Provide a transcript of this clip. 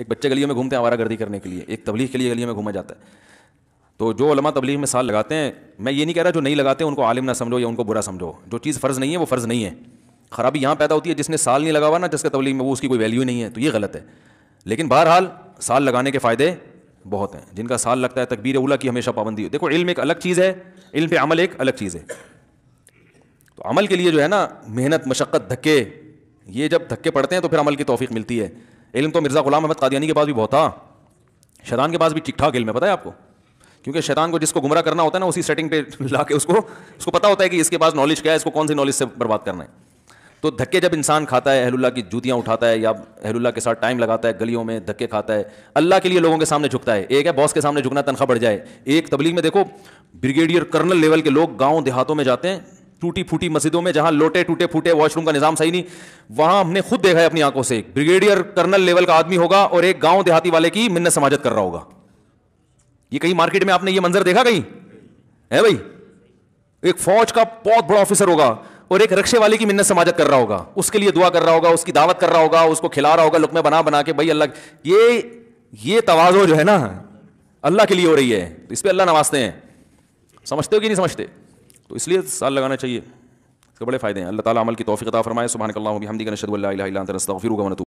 ایک بچے گلیوں میں گھومتے ہیں آوارہ گردی کرنے کے لیے, ایک تبلیغ کے لیے گلیوں میں گھوما جاتا ہے. تو جو علماء تبلیغ میں سال لگاتے ہیں, میں یہ نہیں کہہ رہا جو نہیں لگاتے ان کو عالم نہ سمجھو یا ان کو برا سمجھو, جو چیز فرض نہیں ہے وہ فرض نہیں ہے. خرابی یہاں پیدا ہوتی ہے جس نے سال نہیں لگا ہوا نا, جس کا تبلیغ میں وہ اس کی کوئی ویلیو نہیں ہے, تو یہ غلط ہے. لیکن بہرحال سال لگانے کے فائدے بہت ہیں. جن کا سال لگتا ہے تکبیر اولیٰ کی ہمیشہ پابندی ہو. دیکھو علم ایک الگ چیز ہے, علم پہ عمل ایک الگ چیز ہے. تو عمل کے لیے جو ہے نا محنت, مشقت, دھکے, یہ جب دھکے پڑتے ہیں تو پھر عمل کی توفیق ملتی ہے. علم تو مرزا غلام احمد قادیانی کے پاس بھی بہت تھا, شیطان کے پاس بھی ٹھیک ٹھاک علم ہے, پتہ ہے آپ کو, کیونکہ شیطان کو جس کو گمراہ کرنا ہوتا ہے نا اسی سیٹنگ پہ لا کے اس کو پتہ ہوتا ہے کہ اس کے پاس نالج کیا ہے, اس کو کون سی نالج سے برباد کرنا ہے. تو دھکے جب انسان کھاتا ہے, اہل اللہ کی جوتیاں اٹھاتا ہے یا اہل اللہ کے ساتھ ٹائم لگاتا ہے, گلیوں میں دھکے کھاتا ہے, اللہ کے لیے لوگوں کے سامنے جھکتا ہے. ایک ہے باس کے سامنے جھکنا تنخواہ بڑھ جائے, ایک تبلیغ میں دیکھو بریگیڈیئر کرنل لیول کے لوگ گاؤں دیہاتوں میں جاتے ہیں, ٹوٹی پھوٹی مسجدوں میں جہاں لوٹے ٹوٹے پھوٹے, واش روم کا نظام صحیح نہیں, وہاں ہم نے خود دیکھا ہے اپنی آنکھوں سے, ایک بریگیڈیئر کرنل لیول کا آدمی ہوگا اور ایک گاؤں دیہاتی والے کی منت سماجت کر رہا ہوگا. یہ کہیں مارکیٹ میں آپ نے یہ منظر دیکھا کہیں ہے بھائی؟ ایک فوج کا بہت بڑا آفیسر ہوگا اور ایک رکشے والے کی منت سماجت کر رہا ہوگا, اس کے لیے دعا کر رہا ہوگا, اس کی دعوت کر رہا ہوگا, اس کو کھلا رہا ہوگا لقمے بنا بنا کے. بھائی اللہ یہ تواضع جو ہے نا اللہ کے لیے ہو رہی ہے, اس پہ اللہ نوازتے ہیں. سمجھتے ہو کہ نہیں سمجھتے؟ تو اس لیے سال لگانا چاہیے, اس کے بڑے فائدے ہیں. اللہ تعالیٰ عمل کی توفیق عطا فرمائے. سبحانک اللہم و بحمدک نشہد ان لا الہ الا انت نستغفرک و نتوب